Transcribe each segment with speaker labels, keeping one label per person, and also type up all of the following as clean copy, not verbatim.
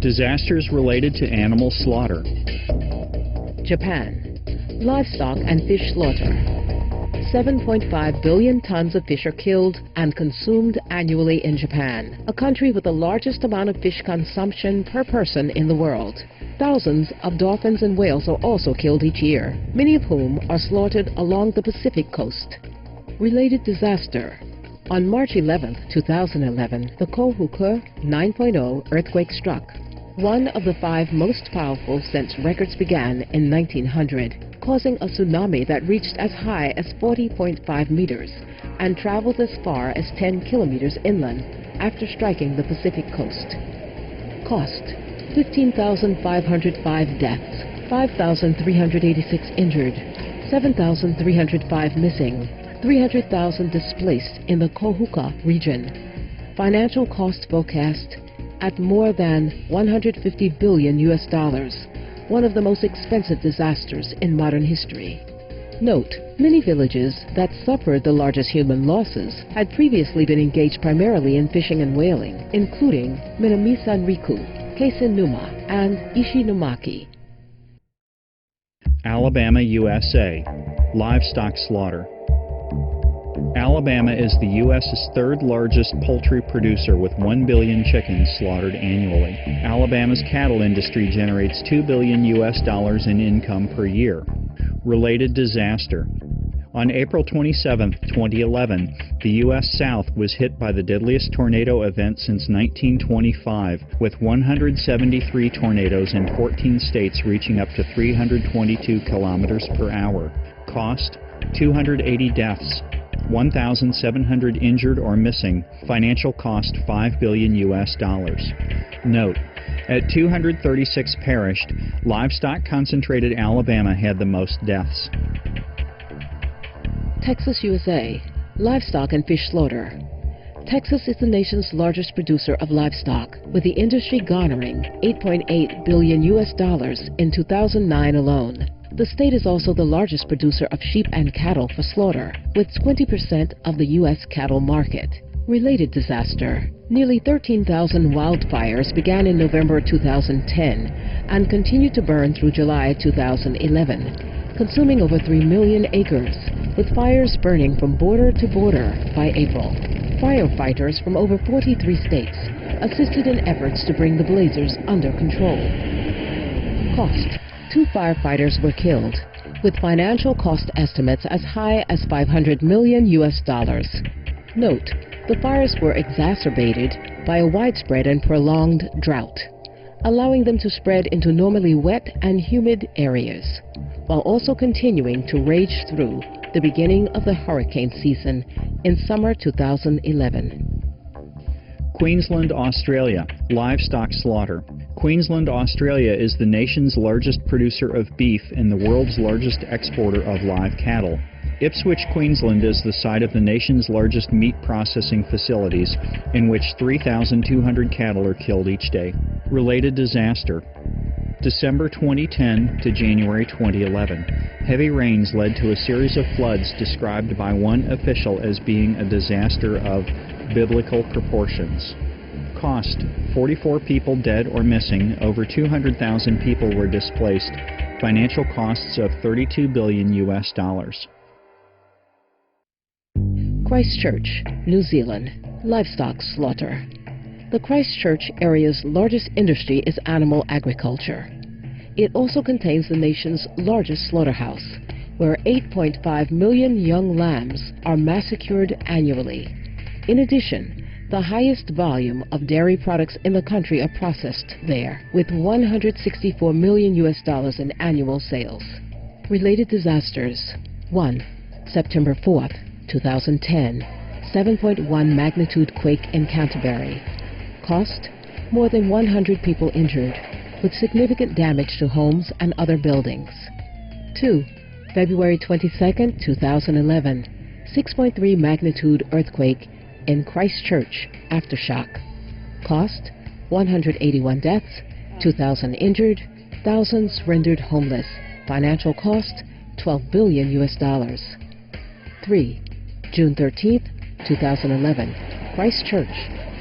Speaker 1: Disasters related to animal slaughter.
Speaker 2: Japan. Livestock and fish slaughter. 7.5 billion tons of fish are killed and consumed annually in Japan, a country with the largest amount of fish consumption per person in the world. Thousands of dolphins and whales are also killed each year, many of whom are slaughtered along the Pacific coast. Related disaster. On March 11, 2011, the Kohoku 9.0 earthquake struck, one of the 5 most powerful since records began in 1900, causing a tsunami that reached as high as 40.5 meters and traveled as far as 10 kilometers inland after striking the Pacific coast. Cost: 15,505 deaths, 5,386 injured, 7,305 missing, 300,000 displaced in the Kohoku region. Financial cost forecast at more than $150 billion, one of the most expensive disasters in modern history. Note, many villages that suffered the largest human losses had previously been engaged primarily in fishing and whaling, including Minamisanriku, Keisenuma, and Ishinomaki.
Speaker 1: Alabama, USA. Livestock slaughter. Alabama is the U.S.'s third largest poultry producer with 1 billion chickens slaughtered annually. Alabama's cattle industry generates $2 billion in income per year. Related disaster. On April 27, 2011, the U.S. South was hit by the deadliest tornado event since 1925, with 173 tornadoes in 14 states reaching up to 322 kilometers per hour. Cost: 280 deaths, 1,700 injured or missing. Financial cost: $5 billion. Note: at 236 perished, livestock-concentrated Alabama had the most deaths.
Speaker 2: Texas, USA. Livestock and fish slaughter. Texas is the nation's largest producer of livestock, with the industry garnering $8.8 billion in 2009 alone. The state is also the largest producer of sheep and cattle for slaughter, with 20% of the U.S. cattle market. Related disaster. Nearly 13,000 wildfires began in November 2010 and continued to burn through July 2011, consuming over 3 million acres, with fires burning from border to border by April. Firefighters from over 43 states assisted in efforts to bring the blazes under control. Cost: 2 firefighters were killed, with financial cost estimates as high as $500 million. Note: the fires were exacerbated by a widespread and prolonged drought, allowing them to spread into normally wet and humid areas, while also continuing to rage through the beginning of the hurricane season in summer 2011.
Speaker 1: Queensland, Australia. Livestock slaughter. Queensland, Australia is the nation's largest producer of beef and the world's largest exporter of live cattle. Ipswich, Queensland is the site of the nation's largest meat processing facilities, in which 3,200 cattle are killed each day. Related disaster. December 2010 to January 2011. Heavy rains led to a series of floods described by one official as being a disaster of biblical proportions. Cost: 44 people dead or missing, over 200,000 people were displaced. Financial costs of $32 billion.
Speaker 2: Christchurch, New Zealand. Livestock slaughter. The Christchurch area's largest industry is animal agriculture. It also contains the nation's largest slaughterhouse, where 8.5 million young lambs are massacred annually. In addition, the highest volume of dairy products in the country are processed there, with $164 million in annual sales. Related disasters. 1. September 4th, 2010. 7.1 magnitude quake in Canterbury. Cost: more than 100 people injured, with significant damage to homes and other buildings. 2. February 22nd, 2011. 6.3 magnitude earthquake in Christchurch, aftershock. Cost: 181 deaths, 2,000 injured, thousands rendered homeless. Financial cost: $12 billion. 3. June 13th, 2011. Christchurch,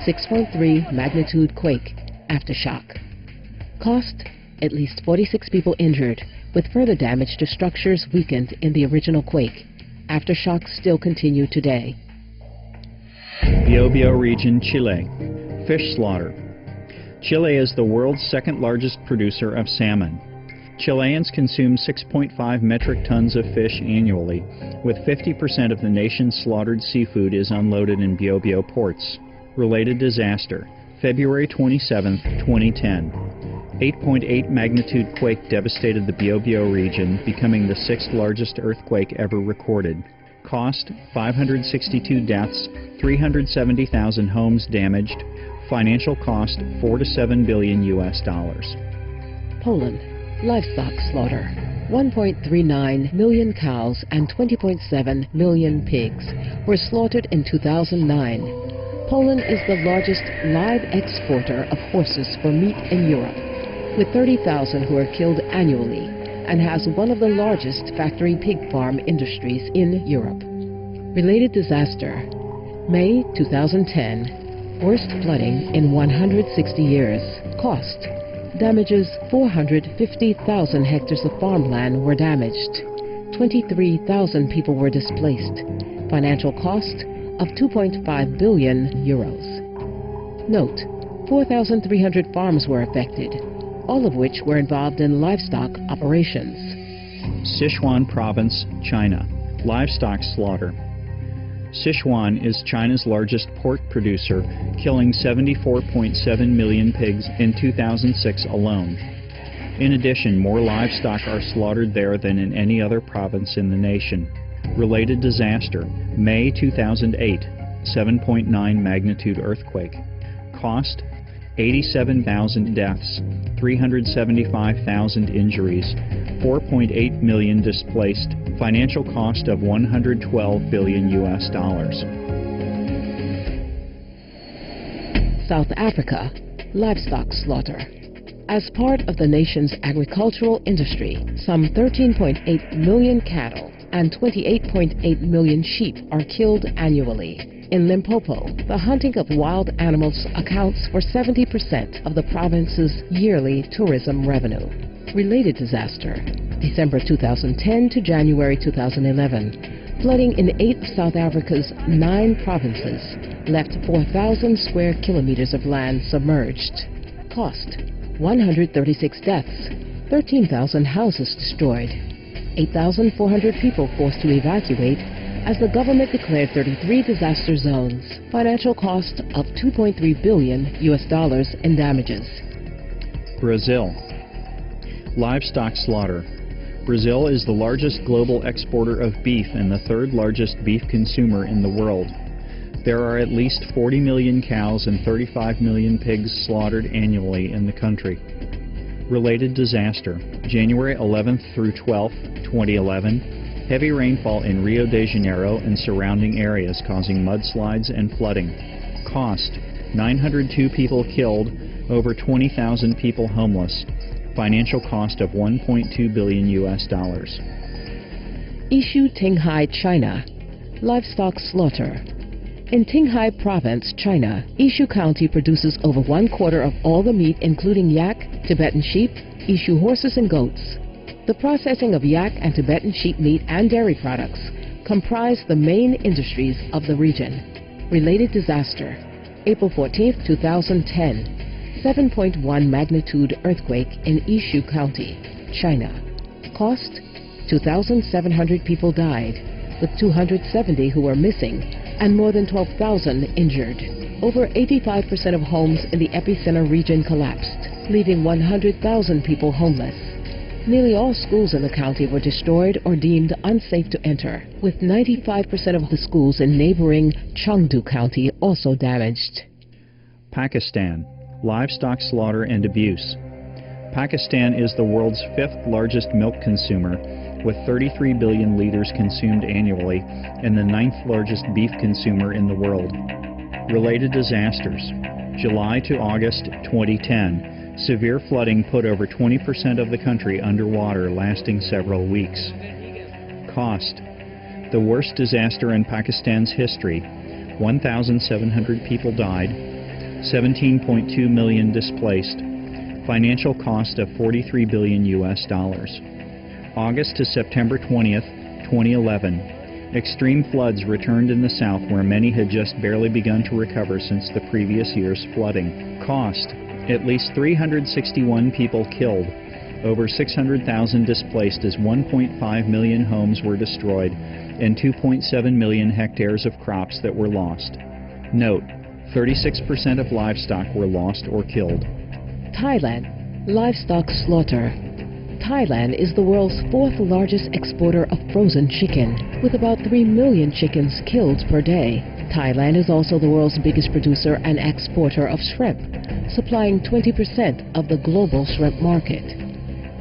Speaker 2: 6.3 magnitude quake, aftershock. Cost, at least 46 people injured, with further damage to structures weakened in the original quake. Aftershocks still continue today.
Speaker 1: Biobío region, Chile. Fish slaughter. Chile is the world's second largest producer of salmon. Chileans consume 6.5 metric tons of fish annually, with 50% of the nation's slaughtered seafood is unloaded in Biobío ports. Related disaster, February 27, 2010. 8.8 magnitude quake devastated the Biobío region, becoming the sixth largest earthquake ever recorded. Cost, 562 deaths, 370,000 homes damaged. Financial cost, 4 to 7 billion US dollars.
Speaker 2: Poland. Livestock slaughter. 1.39 million cows and 20.7 million pigs were slaughtered in 2009. Poland is the largest live exporter of horses for meat in Europe, with 30,000 who are killed annually, and has one of the largest factory pig farm industries in Europe. Related disaster, May 2010, worst flooding in 160 years. Cost, damages 450,000 hectares of farmland were damaged. 23,000 people were displaced. Financial cost of 2.5 billion euros. Note, 4,300 farms were affected, all of which were involved in livestock operations.
Speaker 1: Sichuan Province, China. Livestock slaughter. Sichuan is China's largest pork producer, killing 74.7 million pigs in 2006 alone. In addition, more livestock are slaughtered there than in any other province in the nation. Related disaster, May 2008, 7.9 magnitude earthquake. Cost, 87,000 deaths, 375,000 injuries, 4.8 million displaced, financial cost of 112 billion US dollars.
Speaker 2: South Africa. Livestock slaughter. As part of the nation's agricultural industry, some 13.8 million cattle and 28.8 million sheep are killed annually. In Limpopo, the hunting of wild animals accounts for 70% of the province's yearly tourism revenue. Related disaster, December 2010 to January 2011. Flooding in 8 of South Africa's 9 provinces left 4,000 square kilometers of land submerged. Cost, 136 deaths, 13,000 houses destroyed, 8,400 people forced to evacuate as the government declared 33 disaster zones. Financial cost of 2.3 billion US dollars in damages.
Speaker 1: Brazil. Livestock slaughter. Brazil is the largest global exporter of beef and the third largest beef consumer in the world. There are at least 40 million cows and 35 million pigs slaughtered annually in the country. Related disaster, January 11th through 12th, 2011, heavy rainfall in Rio de Janeiro and surrounding areas causing mudslides and flooding. Cost, 902 people killed, over 20,000 people homeless. Financial cost of 1.2 billion US dollars.
Speaker 2: Yizhou, Qinghai, China. Livestock slaughter. In Qinghai Province, China, Yizhou County produces over 1/4 of all the meat, including yak, Tibetan sheep, Yizhou horses, and goats. The processing of yak and Tibetan sheep meat and dairy products comprise the main industries of the region. Related disaster, April 14, 2010, 7.1 magnitude earthquake in Yizhou County, China. Cost, 2,700 people died, with 270 who were missing and more than 12,000 injured. Over 85% of homes in the epicenter region collapsed, leaving 100,000 people homeless. Nearly all schools in the county were destroyed or deemed unsafe to enter, with 95% of the schools in neighboring Chengdu County also damaged.
Speaker 1: Pakistan. Livestock slaughter and abuse. Pakistan is the world's 5th largest milk consumer, with 33 billion liters consumed annually, and the 9th largest beef consumer in the world. Related disasters. July to August 2010. Severe flooding put over 20% of the country underwater, lasting several weeks. Cost, the worst disaster in Pakistan's history. 1,700 people died, 17.2 million displaced, Financial cost of $43 billion US. August to September 20th, 2011. Extreme floods returned in the South where many had just barely begun to recover since the previous year's flooding. Cost: at least 361 people killed, over 600,000 displaced as 1.5 million homes were destroyed, and 2.7 million hectares of crops that were lost. Note: 36% of livestock were lost or killed.
Speaker 2: Thailand, livestock slaughter. Thailand is the world's fourth largest exporter of frozen chicken, with about 3 million chickens killed per day. Thailand is also the world's biggest producer and exporter of shrimp, supplying 20% of the global shrimp market.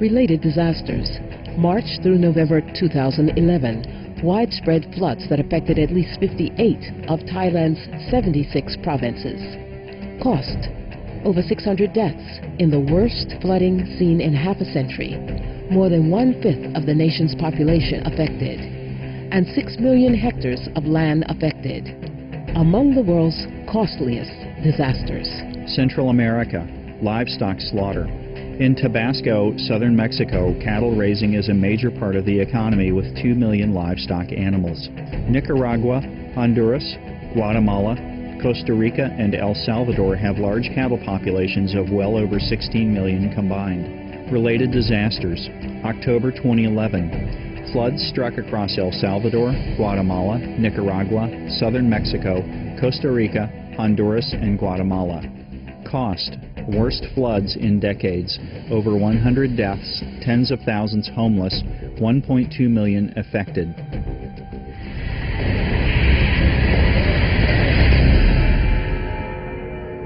Speaker 2: Related disasters. March through November 2011, widespread floods that affected at least 58 of Thailand's 76 provinces. Cost: over 600 deaths in the worst flooding seen in half a century, more than 1/5 of the nation's population affected, and 6 million hectares of land affected. Among the world's costliest disasters.
Speaker 1: Central America, livestock slaughter. In Tabasco, southern Mexico, cattle raising is a major part of the economy with 2 million livestock animals. Nicaragua, Honduras, Guatemala, Costa Rica, and El Salvador have large cattle populations of well over 16 million combined. Related disasters. October 2011. Floods struck across El Salvador, Guatemala, Nicaragua, southern Mexico, Costa Rica, Honduras, and Guatemala. Cost: worst floods in decades, over 100 deaths, tens of thousands homeless, 1.2 million affected.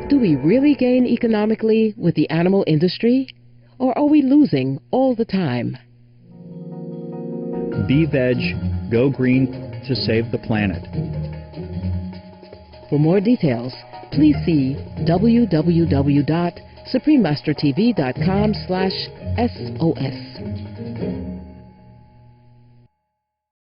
Speaker 2: Do we really gain economically with the animal industry? Or are we losing all the time?
Speaker 1: Be veg, go green to save the planet.
Speaker 2: For more details, please see www.suprememastertv.com/SOS.